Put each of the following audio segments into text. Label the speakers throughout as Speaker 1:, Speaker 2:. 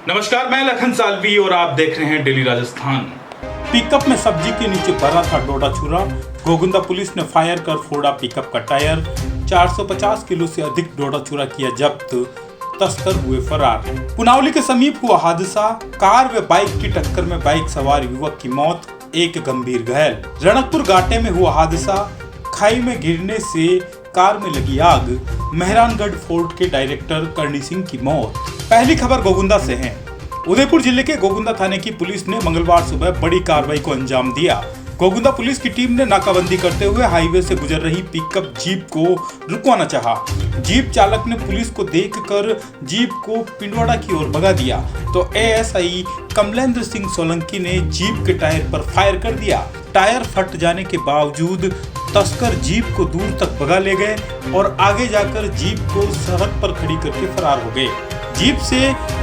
Speaker 1: नमस्कार, मैं लखन सालवी और आप देख रहे हैं डेली राजस्थान।
Speaker 2: पिकअप में सब्जी के नीचे भरा था डोडा छुरा। गोगुंदा पुलिस ने फायर कर फोड़ा पिकअप का टायर। 450 किलो से अधिक डोडा छुरा किया जब्त। तस्कर हुए फरार। पुनावली के समीप हुआ हादसा। कार व बाइक की टक्कर में बाइक सवार युवक की मौत, एक गंभीर घायल। रणकपुर घाटे में हुआ हादसा। खाई में गिरने से कार में लगी आग। मेहरानगढ़ फोर्ट के डायरेक्टर करणी सिंह की मौत। पहली खबर गोगुंदा से है। उदयपुर जिले के गोगुंदा थाने की पुलिस ने मंगलवार सुबह बड़ी कार्रवाई को अंजाम दिया। गोगुंदा पुलिस की टीम ने नाकाबंदी करते हुए हाईवे से गुजर रही पिकअप जीप को रुकवाना चाहा। जीप चालक ने पुलिस को देखकर जीप को पिंडवाड़ा की ओर भगा दिया तो एएसआई कमलेंद्र सिंह सोलंकी ने जीप के टायर पर फायर कर दिया। टायर फट जाने के बावजूद तस्कर जीप को दूर तक भगा ले गए और आगे जाकर जीप को सड़क पर खड़ी करके फरार हो गए। जीप से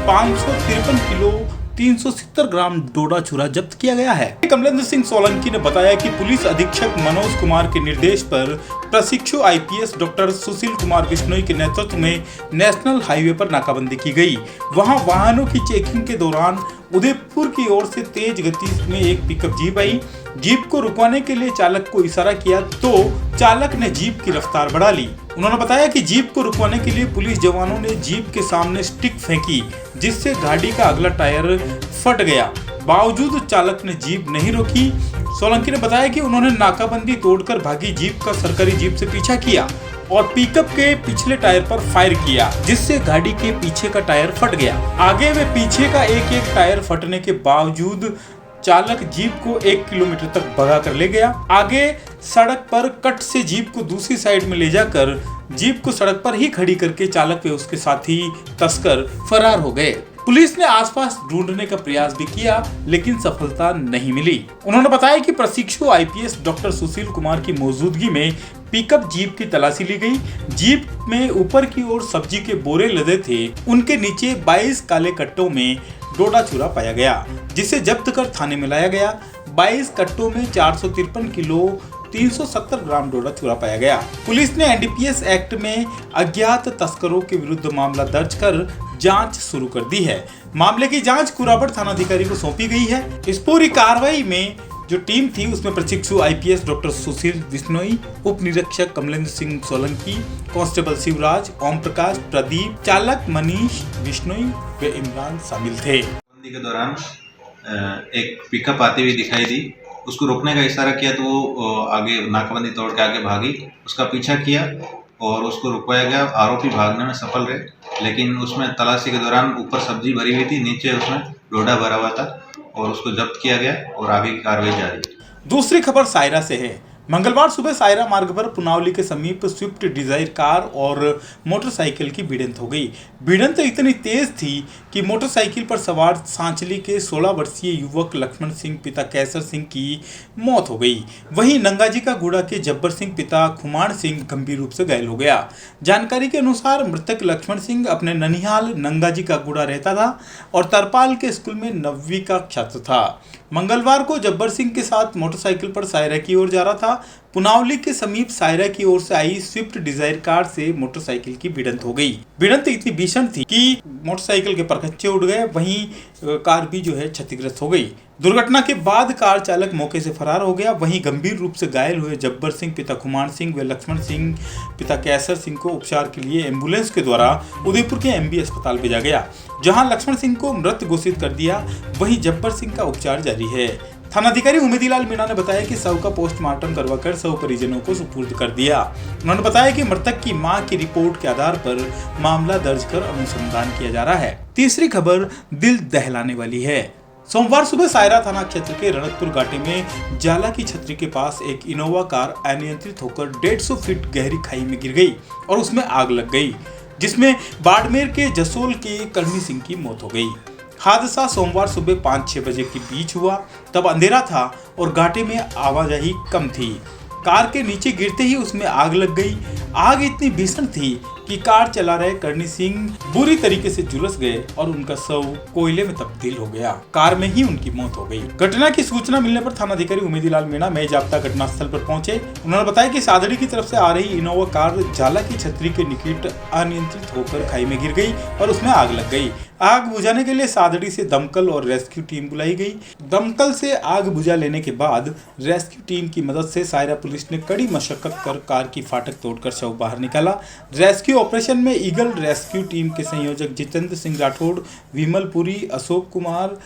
Speaker 2: 553 किलो 370 ग्राम डोडा छुरा जब्त किया गया है। कमलेंद्र सिंह सोलंकी ने बताया कि पुलिस अधीक्षक मनोज कुमार के निर्देश पर प्रशिक्षु आईपीएस डॉक्टर सुशील कुमार बिश्नोई के नेतृत्व में नेशनल हाईवे पर नाकाबंदी की गई। वहां वाहनों की चेकिंग के दौरान उदयपुर की ओर से तेज गति में एक पिकअप जीप आई। जीप को रुकवाने के लिए चालक को इशारा किया तो चालक ने जीप की रफ्तार बढ़ा ली। उन्होंने बताया कि जीप को रुकवाने के लिए पुलिस जवानों ने जीप के सामने स्टिक फेंकी, जिससे गाड़ी का अगला टायर फट गया। बावजूद चालक ने जीप नहीं रोकी। सोलंकी ने बताया कि उन्होंने नाकाबंदी तोड़कर भागी जीप का सरकारी जीप से पीछा किया और पिकअप के पिछले टायर पर फायर किया, जिससे गाड़ी के पीछे का टायर फट गया। आगे व पीछे का एक एक टायर फटने के बावजूद चालक जीप को 1 किलोमीटर तक भगा कर ले गया। आगे सड़क पर कट से जीप को दूसरी साइड में ले जाकर जीप को सड़क पर ही खड़ी करके चालक व उसके साथी तस्कर फरार हो गए। पुलिस ने आसपास ढूंढने का प्रयास भी किया लेकिन सफलता नहीं मिली। उन्होंने बताया कि प्रशिक्षु आईपीएस डॉक्टर सुशील कुमार की मौजूदगी में पिकअप जीप की तलाशी ली गई। जीप में ऊपर की ओर सब्जी के बोरे लदे थे। उनके नीचे 22 काले कट्टों में डोडा छुरा पाया गया, जिसे जब्त कर थाने में लाया गया। 22 कट्टों में 453 किलो 370 ग्राम डोडा छुरा पाया गया। पुलिस ने एनडीपीएस एक्ट में अज्ञात तस्करों के विरुद्ध मामला दर्ज कर जांच शुरू कर दी है। मामले की जांच कुराबड़ थानाधिकारी को सौंपी गई है। इस पूरी कार्रवाई में जो टीम थी उसमें प्रशिक्षु आईपीएस डॉक्टर सुशील बिश्नोई, उप निरीक्षक कमलेंद्र सिंह सोलंकी, कांस्टेबल शिवराज, ओम प्रकाश, प्रदीप, चालक मनीष बिश्नोई व इमरान शामिल थे।
Speaker 3: के दौरान एक पिकअप आती हुई दिखाई दी। उसको रोकने का इशारा किया तो वो आगे नाकाबंदी तोड़ के आगे भागी। उसका पीछा किया और उसको रुकवाया गया। आरोपी भागने में सफल रहे, लेकिन उसमें तलाशी के दौरान ऊपर सब्जी भरी हुई थी, नीचे उसमें डोडा भरा हुआ था और उसको जब्त किया गया और आगे की कार्रवाई जारी है।
Speaker 2: दूसरी खबर सायरा से है। मंगलवार सुबह सायरा मार्ग पर पुनावली के समीप स्विफ्ट डिजायर कार और मोटरसाइकिल की भिड़ंत हो गई। भिड़ंत इतनी तेज थी कि मोटरसाइकिल पर सवार सांचली के 16 वर्षीय युवक लक्ष्मण सिंह पिता कैसर सिंह की मौत हो गई। वहीं नंगाजी का गुड़ा के जब्बर सिंह पिता खुमाण सिंह गंभीर रूप से घायल हो गया। जानकारी के अनुसार मृतक लक्ष्मण सिंह अपने ननिहाल नंगाजी का गुड़ा रहता था और तरपाल के स्कूल में 9वीं का छात्र था। मंगलवार को जब्बर सिंह के साथ मोटरसाइकिल पर सायरा की ओर जा रहा था। पुनावली के समीप सायरा की ओर से आई स्विफ्ट डिजायर कार से मोटरसाइकिल की भिड़ंत हो गई। भिड़ंत इतनी भीषण थी कि मोटरसाइकिल के परखच्चे उड़ गए, वहीं कार भी जो है क्षतिग्रस्त हो गई। दुर्घटना के बाद कार चालक मौके से फरार हो गया। वहीं गंभीर रूप से घायल हुए जब्बर सिंह पिता खुमाण सिंह व लक्ष्मण सिंह पिता कैसर सिंह को उपचार के लिए एम्बुलेंस के द्वारा उदयपुर के एमबी अस्पताल भेजा गया, जहां लक्ष्मण सिंह को मृत घोषित कर दिया। वहीं जब्बर सिंह का उपचार जारी है। थानाधिकारी उमेदीलाल मीणा ने बताया कि शव का पोस्टमार्टम करवाकर शव परिजनों को सुपुर्द कर दिया। उन्होंने बताया कि मृतक की मां की रिपोर्ट के आधार पर मामला दर्ज कर अनुसंधान किया जा रहा है। तीसरी खबर दिल दहलाने वाली है। सोमवार सुबह सायरा थाना क्षेत्र के रणकपुर घाटी में जाला की छतरी के पास एक इनोवा कार अनियंत्रित होकर 150 फीट गहरी खाई में गिर गई और उसमें आग लग गई, जिसमें बाड़मेर के जसोल के करणी सिंह की मौत हो गई। हादसा सोमवार सुबह 5-6 बजे के बीच हुआ। तब अंधेरा था और घाटी में आवाजाही कम थी। कार के नीचे गिरते ही उसमें आग लग गई। आग इतनी भीषण थी कि कार चला रहे करणी सिंह बुरी तरीके से झुलस गए और उनका शव कोयले में तब्दील हो गया। कार में ही उनकी मौत हो गई। घटना की सूचना मिलने पर थानाधिकारी उमेदीलाल मीणा मेजाप्ता घटनास्थल पर पहुंचे। उन्होंने बताया कि सादड़ी की तरफ से आ रही इनोवा कार जाला की छतरी के निकट अनियंत्रित होकर खाई में गिर गई और उसमें आग लग गई। आग बुझाने के लिए सादड़ी से दमकल और रेस्क्यू टीम बुलाई गई। दमकल से आग बुझा लेने के बाद रेस्क्यू टीम की मदद से सायरा पुलिस ने कड़ी मशक्कत कर कार की फाटक तोड़कर शव बाहर निकाला। रेस्क्यू ऑपरेशन में ईगल रेस्क्यू टीम के संयोजक जितेंद्र सिंह राठौड़, विमल पुरी, अशोक कुमार,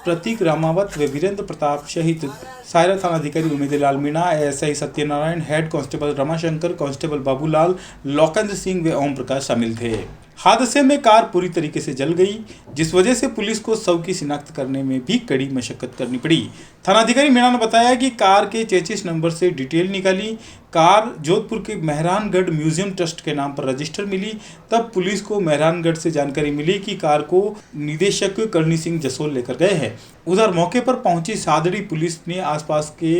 Speaker 2: प्रतीक रामावत व वीरेंद्र प्रताप सहित सायरा थानाधिकारी Umedlal Meena, ASI Satyanarayan, head constable Ramashankar, constable Babulal, Lokendra Singh व ओम प्रकाश शामिल थे। हादसे में कार पूरी तरीके से जल गई, जिस वजह से पुलिस को शव की शिनाख्त करने में भी कड़ी मशक्कत करनी पड़ी। थानाधिकारी मीणा ने बताया कि कार के चेसिस नंबर से डिटेल निकाली। कार जोधपुर के मेहरानगढ़ म्यूजियम ट्रस्ट के नाम पर रजिस्टर मिली। तब पुलिस को मेहरानगढ़ से जानकारी मिली कि कार को निदेशक करणी सिंह जसोल लेकर गए हैं। उधर मौके पर पहुंची सादड़ी पुलिस ने आसपास के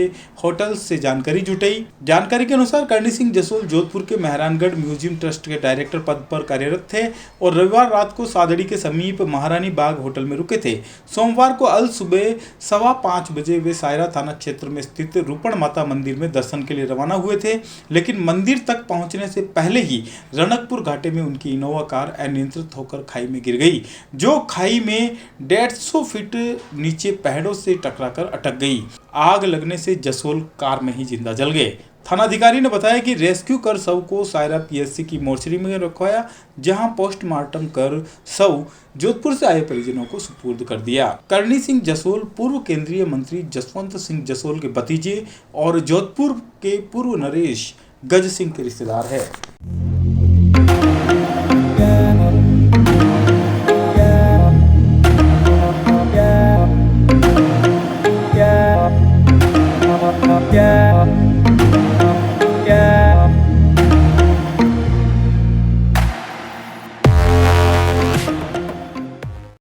Speaker 2: होटल से जानकारी जुटाई। जानकारी के अनुसार करणी सिंह जसोल जोधपुर के मेहरानगढ़ म्यूजियम ट्रस्ट के डायरेक्टर पद पर कार्यरत थे और रविवार रात को सादड़ी के समीप महारानी बाग होटल में रुके थे। सोमवार को अल सुबह 5:15 बजे वे सायरा थाना क्षेत्र में स्थित रूपण माता मंदिर में दर्शन के लिए रवाना हुए थे, लेकिन मंदिर तक पहुंचने से पहले ही रणकपुर घाटे में उनकी इनोवा कार अनियंत्रित होकर खाई में गिर गई, जो खाई में 150 फीट नीचे पहाड़ों से टकराकर अटक गई। आग लगने से जसोल कार में ही जिंदा जल गए। थानाधिकारी ने बताया कि रेस्क्यू कर शव को सायरा पीएससी की मोर्चरी में रखवाया, जहां पोस्टमार्टम कर शव जोधपुर से आए परिजनों को सुपुर्द कर दिया। करणी सिंह जसोल पूर्व केंद्रीय मंत्री जसवंत सिंह जसोल के भतीजे और जोधपुर के पूर्व नरेश गज सिंह के रिश्तेदार है।